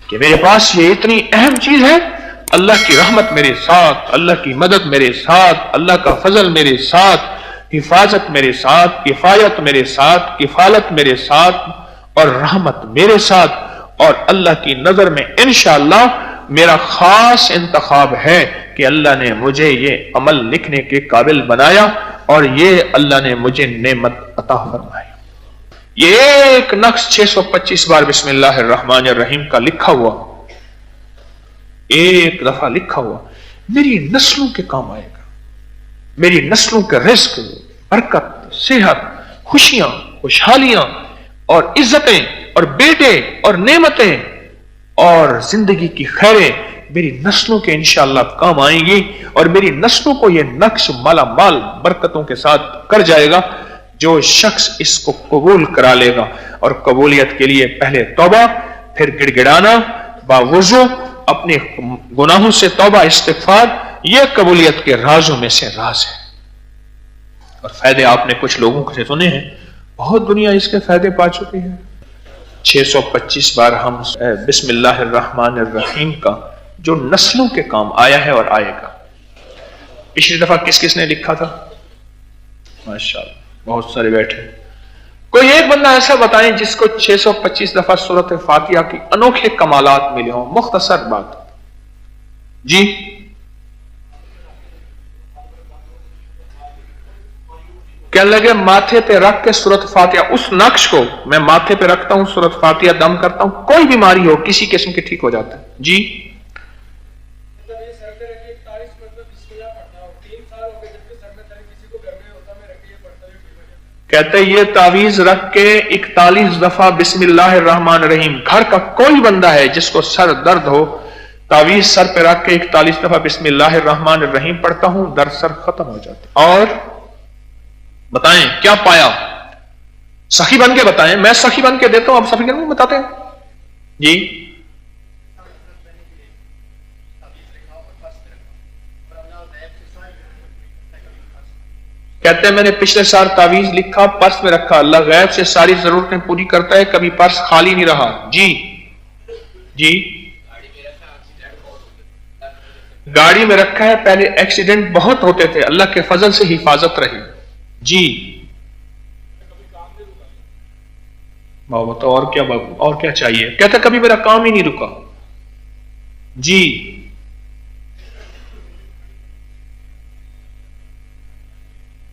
کہ میرے پاس یہ اتنی اہم چیز ہے، اللہ کی رحمت میرے ساتھ، اللہ کی مدد میرے ساتھ، اللہ کا فضل میرے ساتھ، حفاظت میرے ساتھ، کفایت میرے ساتھ، کفالت میرے ساتھ، اور رحمت میرے ساتھ، اور اللہ کی نظر میں انشاءاللہ میرا خاص انتخاب ہے کہ اللہ نے مجھے یہ عمل لکھنے کے قابل بنایا اور یہ اللہ نے مجھے نعمت عطا فرمائی۔ یہ ایک نقش 625 بار بسم اللہ الرحمن الرحیم کا لکھا ہوا، ایک دفعہ لکھا ہوا، میری نسلوں کے کام آئے گا، میری نسلوں کے رزق، برکت، صحت، خوشیاں، خوشحالیاں اور عزتیں اور بیٹے اور نعمتیں اور زندگی کی خیریں میری نسلوں کے انشاءاللہ کام آئیں گی، اور میری نسلوں کو یہ نقش مالا مال برکتوں کے ساتھ کر جائے گا جو شخص اس کو قبول کرا لے گا۔ اور قبولیت کے لیے پہلے توبہ، پھر گڑ گڑانا باوضو، اپنے گناہوں سے توبہ استغفار، یہ قبولیت کے رازوں میں سے راز ہے۔ اور فائدے آپ نے کچھ لوگوں سے سنے ہیں، بہت دنیا اس کے فائدے پا چکی ہے۔ 625 بار ہم بسم اللہ الرحمن الرحیم کا جو نسلوں کے کام آیا ہے اور آئے گا۔ پچھلی دفعہ کس کس نے لکھا تھا؟ ماشاءاللہ بہت سارے بیٹھے۔ کوئی ایک بندہ ایسا بتائیں جس کو 625 دفعہ سورۃ فاتحہ کی انوکھے کمالات ملے ہوں، مختصر بات جی۔ کیا لگے ماتھے پہ رکھ کے سورۃ فاتحہ، اس نقش کو میں ماتھے پہ رکھتا ہوں، سورۃ فاتحہ دم کرتا ہوں، کوئی بیماری ہو کسی قسم کی ٹھیک ہو جاتا ہے جی۔ کہتے یہ تعویذ رکھ کے 41 دفعہ بسم اللہ الرحمن الرحیم، گھر کا کوئی بندہ ہے جس کو سر درد ہو، تعویذ سر پہ رکھ کے 41 دفعہ بسم اللہ الرحمن الرحیم پڑھتا ہوں، درد سر ختم ہو جاتا ہے۔ اور بتائیں کیا پایا؟ سخی بن کے بتائیں، میں سخی بن کے دیتا ہوں، آپ سخی بن کے بتاتے ہیں جی۔ کہتے ہیں میں نے پچھلے سال تعویذ لکھا، پرس میں رکھا، اللہ غیب سے ساری ضرورتیں پوری کرتا ہے، کبھی پرس خالی نہیں رہا جی۔ جی گاڑی میں رکھا ہے، پہلے ایکسیڈنٹ بہت ہوتے تھے، اللہ کے فضل سے حفاظت رہی جی۔ بابا تو اور کیا بابا، اور کیا چاہیے؟ کہتا کبھی میرا کام ہی نہیں رکا جی۔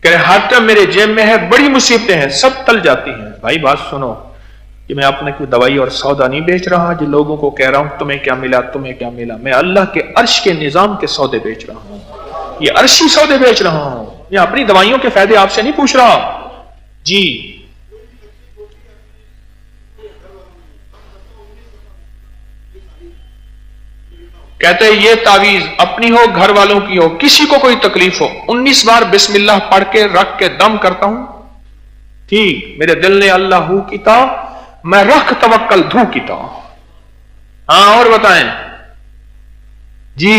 کہ ہر ٹائم میرے جیب میں ہے، بڑی مصیبتیں ہیں، سب ٹل جاتی ہیں۔ بھائی بات سنو کہ میں اپنے کوئی دوائی اور سودا نہیں بیچ رہا جو لوگوں کو کہہ رہا ہوں تمہیں کیا ملا تمہیں کیا ملا، میں اللہ کے عرش کے نظام کے سودے بیچ رہا ہوں، یہ عرشی سودے بیچ رہا ہوں، یہ اپنی دوائیوں کے فائدے آپ سے نہیں پوچھ رہا جی۔ کہتے ہیں یہ تعویذ اپنی ہو گھر والوں کی ہو، کسی کو کوئی تکلیف ہو، 19 بار بسم اللہ پڑھ کے رکھ کے دم کرتا ہوں، ٹھیک میرے دل نے اللہ ہو کیتا، میں رکھ توکل دھو کیتا۔ ہاں اور بتائیں جی،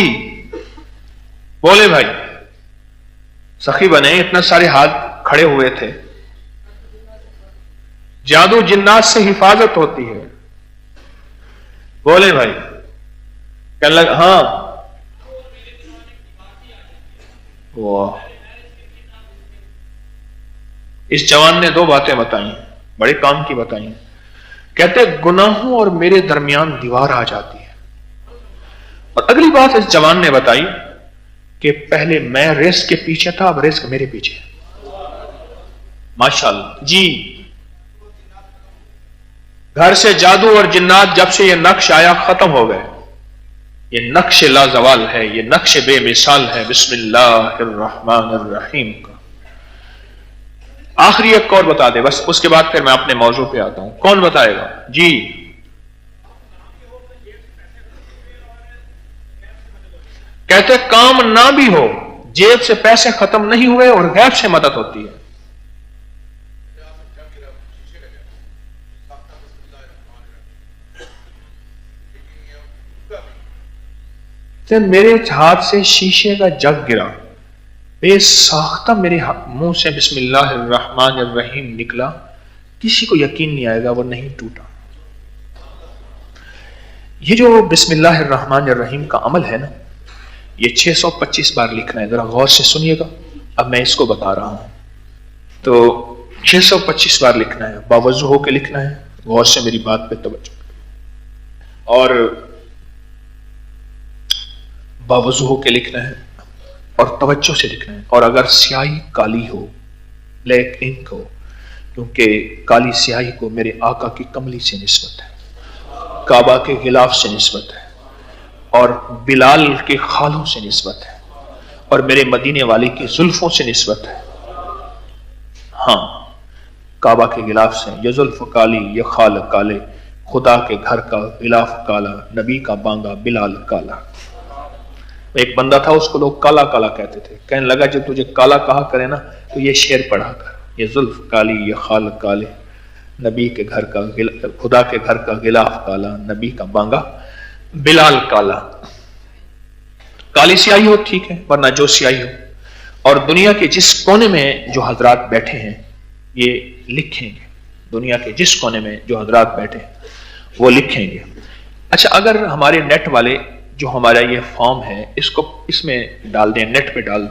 بولے بھائی سخی بنے، اتنا سارے ہاتھ کھڑے ہوئے تھے۔ جادو جنات سے حفاظت ہوتی ہے، بولے بھائی کہنے لگا ہاں واہ۔ اس جوان نے 2 باتیں بتائیں، بڑے کام کی بتائیں۔ کہتے گناہوں اور میرے درمیان دیوار آ جاتی ہے، اور اگلی بات اس جوان نے بتائی کہ پہلے میں رزق کے پیچھے تھا، اب رزق میرے پیچھے۔ ماشاءاللہ جی۔ گھر سے جادو اور جنات جب سے یہ نقش آیا ختم ہو گئے، یہ نقش لازوال ہے، یہ نقش بے مثال ہے بسم اللہ الرحمن الرحیم کا۔ آخری ایک اور بتا دے بس، اس کے بعد پھر میں اپنے موضوع پہ آتا ہوں، کون بتائے گا جی؟ کہتے کام نہ بھی ہو، جیب سے پیسے ختم نہیں ہوئے اور غیب سے مدد ہوتی ہے۔ میرے ہاتھ سے شیشے کا جگ گرا، بے ساختہ میرے منہ سے بسم اللہ الرحمن الرحیم نکلا، کسی کو یقین نہیں آئے گا وہ نہیں ٹوٹا۔ یہ جو بسم اللہ الرحمن الرحیم کا عمل ہے نا، یہ 625 بار لکھنا ہے. ذرا غور سے سنیے گا. اب میں اس کو بتا رہا ہوں. تو 625 بار لکھنا ہے، باوضو ہو کے لکھنا ہے. غور سے میری بات پہ توجہ اور باوضو ہو کے لکھنا ہے اور توجہ سے لکھنا ہے. اور اگر سیاہی کالی ہو، بلیک انک ہو، کیونکہ کالی سیاہی کو میرے آقا کی کملی سے نسبت ہے، کعبہ کے غلاف سے نسبت ہے، اور بلال کے خالوں سے نسبت ہے، اور میرے مدینے والی کی زلفوں سے نسبت ہے. ہاں، کعبہ کے غلاف سے. یہ زلف کالی، یہ خال کالے، خدا کے گھر کا غلاف کالا، نبی کا بانگا بلال کالا. ایک بندہ تھا، اس کو لوگ کالا کالا کہتے تھے. کہنے لگا جب تجھے کالا کہا کرے نا تو یہ شعر پڑھا کر. یہ زلف کالی، یہ خال کالے، نبی کے گھر کا خدا کے گھر کا غلاف کالا، نبی کا بانگا بلال کالا. کالی سیاہی ہو ٹھیک ہے، ورنہ جو سیاہی ہو. اور دنیا کے جس کونے میں جو حضرات بیٹھے ہیں یہ لکھیں گے. دنیا کے جس کونے میں جو حضرات بیٹھے ہیں وہ لکھیں گے. اچھا، اگر ہمارے نیٹ والے جو ہمارا یہ فارم ہے اس میں ڈال دیں، نیٹ پہ ڈال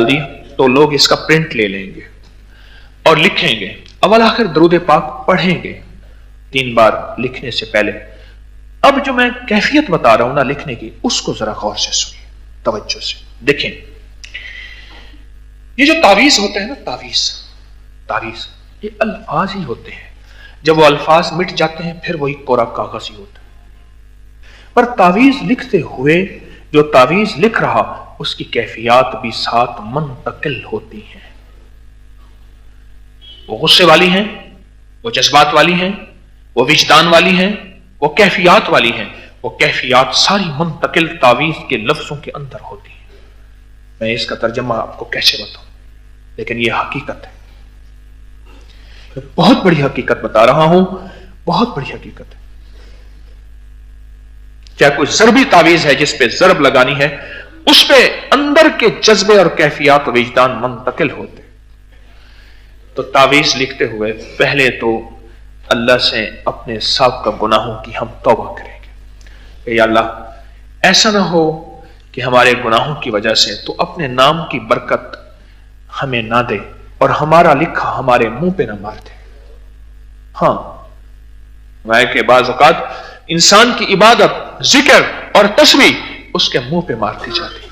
دیں تو لوگ اس کا پرنٹ لے لیں گے اور لکھیں گے. اول آخر درود پاک پڑھیں گے 3 بار لکھنے سے پہلے. اب جو میں کیفیت بتا رہا ہوں نا لکھنے کی، اس کو ذرا غور سے سنیے، توجہ سے دیکھیں. یہ جو تعویذ ہوتے ہیں نا، تعویذ یہ الفاظ ہی ہوتے ہیں. جب وہ الفاظ مٹ جاتے ہیں پھر وہی کوڑا کاغذ ہی ہوتا ہے. پر تعویذ لکھتے ہوئے جو تعویذ لکھ رہا اس کی کیفیات بھی ساتھ منتقل ہوتی ہیں. وہ غصے والی ہیں، وہ جذبات والی ہیں، وہ وجدان والی ہیں، وہ کیفیات والی ہیں. وہ کیفیات ساری منتقل تعویذ کے لفظوں کے اندر ہوتی ہیں. میں اس کا ترجمہ آپ کو کیسے بتاؤں، لیکن یہ حقیقت ہے. بہت بڑی حقیقت بتا رہا ہوں، بہت بڑی حقیقت ہے. چاہے کوئی ضربی تعویذ ہے جس پہ ضرب لگانی ہے، اس پہ اندر کے جذبے اور کیفیات وجدان منتقل ہوتے. تو تعویذ لکھتے ہوئے پہلے تو اللہ سے اپنے سابقہ گناہوں کی ہم توبہ کریں گے کہ یا اللہ ایسا نہ ہو کہ ہمارے گناہوں کی وجہ سے تو اپنے نام کی برکت ہمیں نہ دے اور ہمارا لکھا ہمارے منہ پہ نہ مار دے. ہاں، میں کہ بعض اوقات انسان کی عبادت، ذکر اور تسبیح اس کے منہ پہ مارتی جاتی.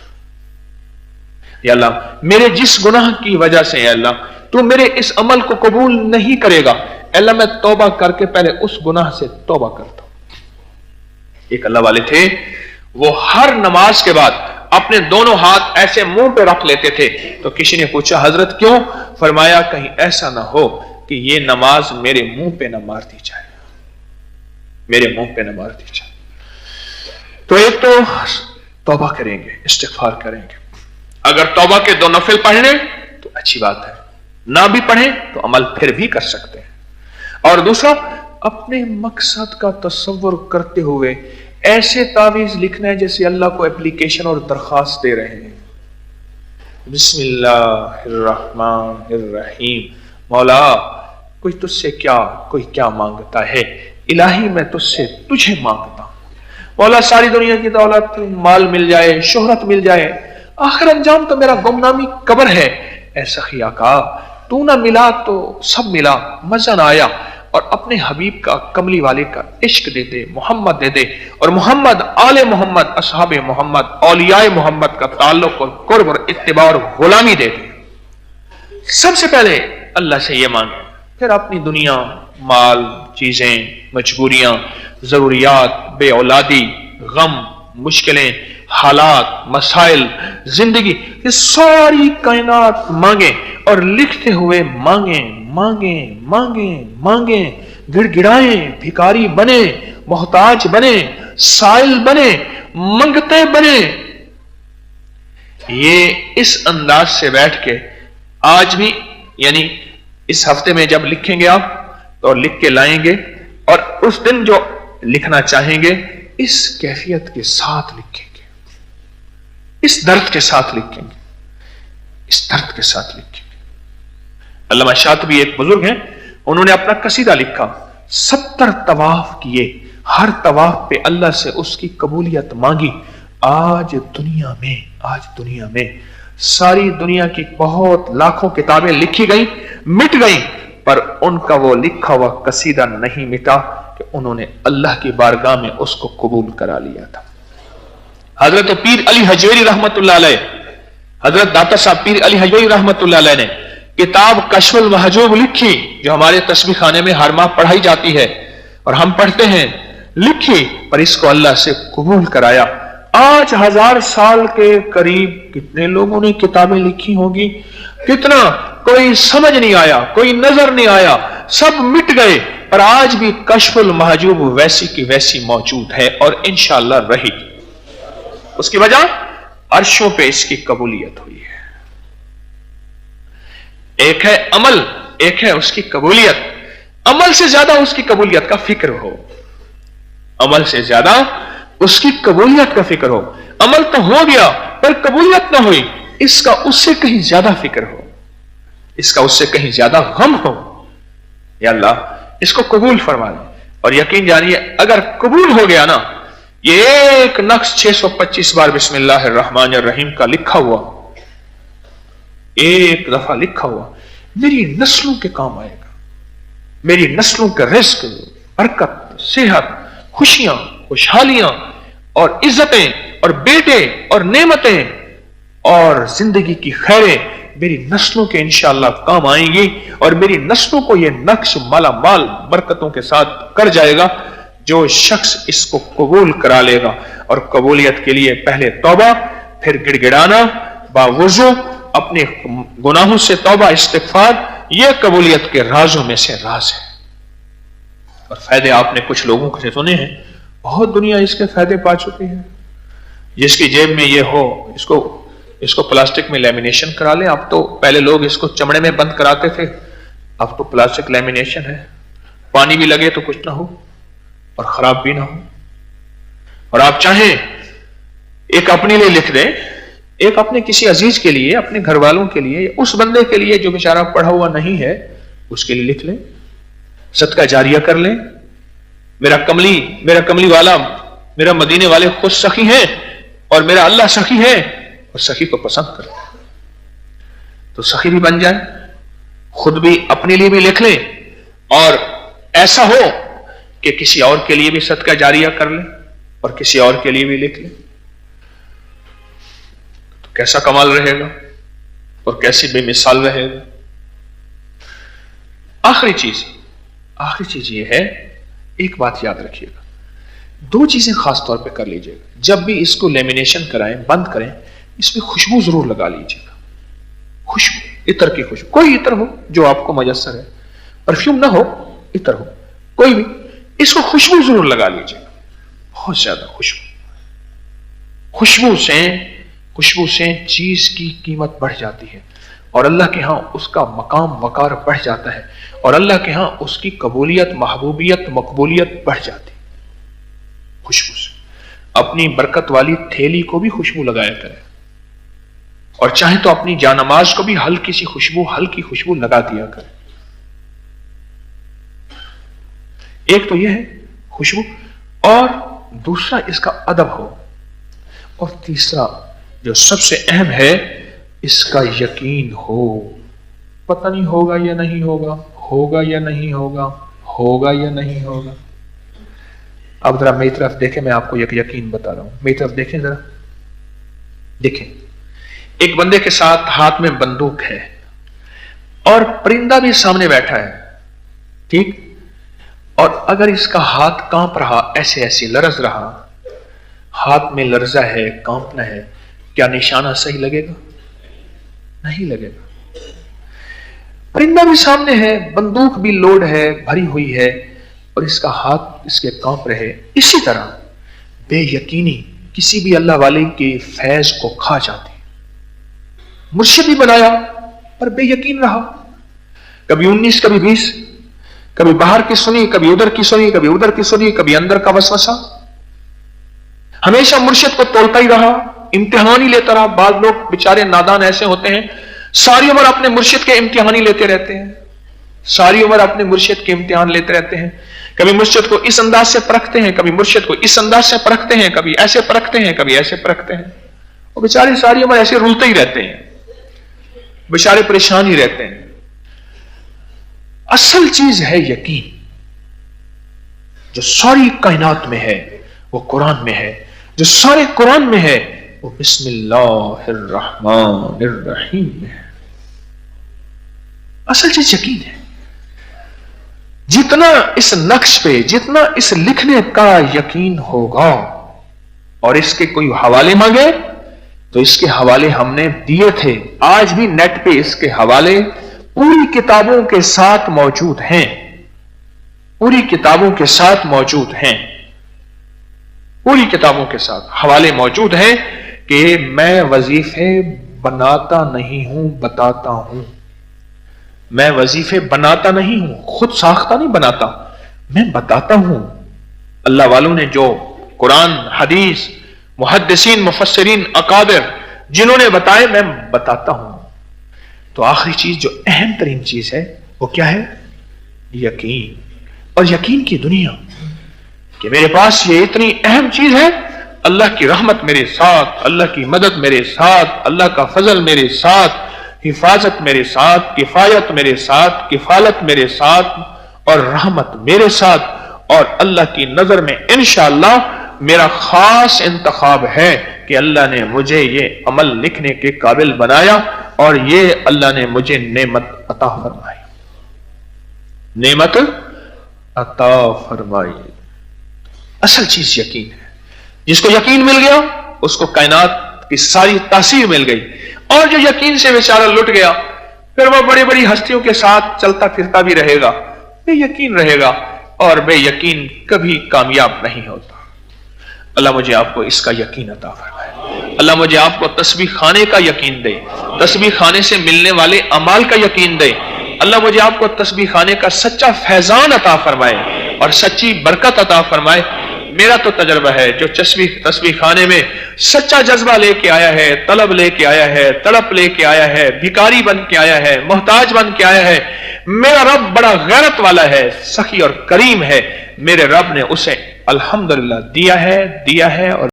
یا اللہ میرے جس گناہ کی وجہ سے یا اللہ تو میرے اس عمل کو قبول نہیں کرے گا، اللہ میں توبہ کر کے پہلے اس گناہ سے توبہ کرتا ہوں. ایک اللہ والے تھے، وہ ہر نماز کے بعد اپنے دونوں ہاتھ ایسے منہ پہ رکھ لیتے تھے. تو کسی نے پوچھا حضرت کیوں؟ فرمایا کہیں ایسا نہ ہو کہ یہ نماز میرے منہ پہ نہ مار دی جائے، میرے منہ پہ نہ مار دی جائے. تو ایک تو توبہ کریں گے، استغفار کریں گے. اگر توبہ کے 2 نفل پڑھ لیں تو اچھی بات ہے، نہ بھی پڑھیں تو عمل پھر بھی کر سکتے ہیں. اور دوسرا، اپنے مقصد کا تصور کرتے ہوئے ایسے تعویذ لکھنا ہے جیسے اللہ کو اپلیکیشن اور درخواست دے رہے ہیں. بسم اللہ الرحمن الرحیم. مولا کوئی تجھ سے کوئی کیا مانگتا ہے، الہی میں تجھ سے تجھے مانگتا ہوں. مولا ساری دنیا کی دولت، مال مل جائے، شہرت مل جائے، آخر انجام تو میرا گمنامی قبر ہے. اے سخی آقا تو نہ ملا تو سب ملا، مزہ نہ آیا، اور اپنے حبیب کا کملی والے کا عشق دے دے، محمد دے دے، اور محمد، آل محمد، اصحاب محمد، اولیاء محمد کا تعلق اور قرب اور اتباع اور غلامی دے دے. سب سے پہلے اللہ سے یہ مانگے، پھر اپنی دنیا، مال، چیزیں، مجبوریاں، ضروریات، بے اولادی، غم، مشکلیں، حالات، مسائل، زندگی، یہ ساری کائنات مانگیں. اور لکھتے ہوئے مانگیں، گڑ گڑائیں، بھکاری بنے، محتاج بنے، سائل بنے، منگتے بنے. یہ اس انداز سے بیٹھ کے آج بھی، یعنی اس ہفتے میں جب لکھیں گے آپ تو لکھ کے لائیں گے، اور اس دن جو لکھنا چاہیں گے اس کیفیت کے ساتھ لکھیں گے، اس درد کے ساتھ لکھیں گے، اس درد کے ساتھ لکھیں گے. علامہ شاطبی ایک بزرگ ہیں، انہوں نے اپنا قصیدہ لکھا، 70 طواف کیے ہر طواف پہ اللہ سے اس کی قبولیت مانگی. آج دنیا میں ساری دنیا کی بہت لاکھوں کتابیں لکھی گئیں، مٹ گئیں، پر ان کا وہ لکھا ہوا قصیدہ نہیں مٹا کہ انہوں نے اللہ کی بارگاہ میں اس کو قبول کرا لیا تھا. حضرت پیر علی حجویری رحمت اللہ علیہ، حضرت داتا صاحب پیر علی حجویری رحمت اللہ علیہ نے کتاب کشف المحجوب لکھی، جو ہمارے تسبیح خانے میں ہر ماہ پڑھائی جاتی ہے اور ہم پڑھتے ہیں، لکھی، پر اس کو اللہ سے قبول کرایا. آج 1000 سال کے قریب کتنے لوگوں نے کتابیں لکھی ہوں گی، کتنا، کوئی سمجھ نہیں آیا، کوئی نظر نہیں آیا، سب مٹ گئے، پر آج بھی کشف المحجوب ویسی کی ویسی موجود ہے اور انشاءاللہ رہے گی. اس کی وجہ عرشوں پہ اس کی قبولیت ہوئی ہے. ایک ہے عمل، ایک ہے اس کی قبولیت. عمل سے زیادہ اس کی قبولیت کا فکر ہو، عمل سے زیادہ اس کی قبولیت کا فکر ہو. عمل تو ہو گیا پر قبولیت نہ ہوئی، اس کا اس سے کہیں زیادہ فکر ہو، اس کا اس سے کہیں زیادہ غم ہو. یا اللہ اس کو قبول فرما لے. اور یقین جانیے اگر قبول ہو گیا نا، یہ ایک نقش 625 بار بسم اللہ الرحمن الرحیم کا لکھا ہوا، ایک دفعہ لکھا ہوا، میری نسلوں کے کام آئے گا. میری نسلوں کا رزق، برکت، صحت، خوشیاں، خوشحالیاں اور عزتیں اور بیٹے اور نعمتیں اور زندگی کی خیریں میری نسلوں کے انشاءاللہ کام آئیں گی. اور میری نسلوں کو یہ نقش مالا مال برکتوں کے ساتھ کر جائے گا جو شخص اس کو قبول کرا لے گا. اور قبولیت کے لیے پہلے توبہ، پھر گڑگڑانا باوضو، اپنے گناہوں سے توبہ استغفار، یہ قبولیت کے رازوں میں سے راز ہے. اور فائدے آپ نے کچھ لوگوں سے سنے ہیں، بہت دنیا اس کے فائدے پا چکی ہے. جس کی جیب میں یہ ہو اس کو پلاسٹک میں لیمینیشن کرا لیں. اب تو پہلے لوگ اس کو چمڑے میں بند کراتے تھے، اب تو پلاسٹک لیمینیشن ہے. پانی بھی لگے تو کچھ نہ ہو اور خراب بھی نہ ہو. اور آپ چاہیں ایک اپنے لیے لکھ دیں، ایک اپنے کسی عزیز کے لیے، اپنے گھر والوں کے لیے، اس بندے کے لیے جو بیچارہ پڑھا ہوا نہیں ہے اس کے لیے لکھ لیں، صدقہ جاریہ کر لیں. میرا کملی والا، میرا مدینے والے خود سخی ہیں اور میرا اللہ سخی ہے، اور سخی کو پسند کرتے ہیں تو سخی بھی بن جائے. خود بھی اپنے لیے بھی لکھ لیں اور ایسا ہو کہ کسی اور کے لیے بھی صدقہ جاریہ کر لیں اور کسی اور کے لیے بھی لکھ لیں. تو کیسا کمال رہے گا اور کیسی بے مثال رہے گا. آخری چیز یہ ہے، ایک بات یاد رکھیے گا، 2 چیزیں خاص طور پہ کر لیجئے گا. جب بھی اس کو لیمینیشن کرائیں، بند کریں، اس میں خوشبو ضرور لگا لیجئے گا. خوشبو، عطر کی خوشبو، کوئی عطر ہو جو آپ کو میسر ہے، پرفیوم نہ ہو، عطر ہو کوئی بھی، اس کو خوشبو ضرور لگا لیجئے گا. بہت زیادہ خوشبو سے چیز کی قیمت بڑھ جاتی ہے اور اللہ کے ہاں اس کا مقام وقار بڑھ جاتا ہے اور اللہ کے ہاں اس کی قبولیت، محبوبیت، مقبولیت بڑھ جاتی. خوشبو سے اپنی برکت والی تھیلی کو بھی خوشبو لگایا کرے، اور چاہے تو اپنی جانماز کو بھی ہلکی خوشبو لگا دیا کرے. ایک تو یہ ہے خوشبو، اور دوسرا اس کا ادب ہو، اور تیسرا جو سب سے اہم ہے اس کا یقین ہو. پتہ نہیں ہوگا یا نہیں ہوگا، ہوگا یا نہیں ہوگا، ہوگا یا نہیں ہوگا. اب ذرا میری طرف دیکھیں، میں آپ کو ایک یقین بتا رہا ہوں، میری طرف دیکھیں ذرا. دیکھیں ایک بندے کے ساتھ ہاتھ میں بندوق ہے اور پرندہ بھی سامنے بیٹھا ہے، ٹھیک، اور اگر اس کا ہاتھ کانپ رہا، ایسے لرز رہا، ہاتھ میں لرزہ ہے، کانپنا ہے، کیا نشانہ صحیح لگے گا؟ نہیں لگے گا. پرندہ بھی سامنے ہے، بندوق بھی لوڈ ہے، بھری ہوئی ہے، اور اس کا ہاتھ اس کے کانپ رہے. اسی طرح بے یقینی کسی بھی اللہ والے کے فیض کو کھا جاتی. مرشد بھی بنایا پر بے یقین رہا، کبھی 19 کبھی 20، کبھی باہر کی سنی، کبھی ادھر کی سنی، کبھی ادھر کی سنی، کبھی اندر کا وسوسہ. ہمیشہ مرشد کو تولتا ہی رہا، امتحان ہی لیتا رہا. بعض لوگ بیچارے نادان ایسے ہوتے ہیں، ساری عمر اپنے مرشد کے امتحان ہی لیتے رہتے ہیں، ساری عمر اپنے مرشد کے امتحان لیتے رہتے ہیں. کبھی مرشد کو اس انداز سے پرکھتے ہیں، کبھی مرشد کو اس انداز سے پرکھتے ہیں، کبھی ایسے پرکھتے ہیں، کبھی ایسے پرکھتے ہیں، اور بیچارے ساری عمر ایسے رولتے ہی رہتے ہیں، بیچارے پریشان ہی رہتے ہیں۔ اصل چیز ہے یقین، جو ساری کائنات میں ہے وہ قرآن میں ہے، جو سارے قرآن میں ہے وہ بسم اللہ الرحمن الرحیم میں ہے۔ اصل چیز یقین ہے۔ جتنا اس نقش پہ، جتنا اس لکھنے کا یقین ہوگا، اور اس کے کوئی حوالے مانگے تو اس کے حوالے ہم نے دیے تھے، آج بھی نیٹ پہ اس کے حوالے پوری کتابوں کے ساتھ موجود ہیں، پوری کتابوں کے ساتھ موجود ہیں، پوری کتابوں کے ساتھ حوالے موجود ہیں کہ میں وظیفے بناتا نہیں ہوں، بتاتا ہوں۔ میں وظیفے بناتا نہیں ہوں، خود ساختہ نہیں بناتا، میں بتاتا ہوں۔ اللہ والوں نے جو قرآن، حدیث، محدثین، مفسرین، اکابر جنہوں نے بتائے، میں بتاتا ہوں۔ تو آخری چیز جو اہم ترین چیز ہے وہ کیا ہے؟ یقین۔ اور یقین کی دنیا کہ میرے پاس یہ اتنی اہم چیز ہے، اللہ کی رحمت میرے ساتھ، اللہ کی مدد میرے ساتھ، اللہ کا فضل میرے ساتھ، حفاظت میرے ساتھ، کفایت میرے ساتھ، کفالت میرے ساتھ، اور رحمت میرے ساتھ، اور اللہ کی نظر میں انشاءاللہ میرا خاص انتخاب ہے کہ اللہ نے مجھے یہ عمل لکھنے کے قابل بنایا، اور یہ اللہ نے مجھے نعمت عطا فرمائی، نعمت عطا فرمائی۔ اصل چیز یقین ہے۔ جس کو یقین مل گیا اس کو کائنات کی ساری تاثیر مل گئی، اور جو یقین سے بیچارہ لٹ گیا پھر وہ بڑی بڑی ہستیوں کے ساتھ چلتا پھرتا بھی رہے گا، بے یقین رہے گا، اور بے یقین کبھی کامیاب نہیں ہوتا۔ اللہ مجھے آپ کو اس کا یقین عطا فرمائے۔ اللہ مجھے آپ کو تسبیح خانے کا یقین دے، تسبیح خانے سے ملنے والے اعمال کا یقین دے۔ اللہ مجھے آپ کو تسبیح خانے کا سچا فیضان عطا فرمائے اور سچی برکت عطا فرمائے۔ میرا تو تجربہ ہے، جو تسبیح خانے میں سچا جذبہ لے کے آیا ہے، طلب لے کے آیا ہے، تڑپ لے کے آیا ہے، بھکاری بن کے آیا ہے، محتاج بن کے آیا ہے، میرا رب بڑا غیرت والا ہے، سخی اور کریم ہے۔ میرے رب نے اسے الحمدللہ دیا ہے اور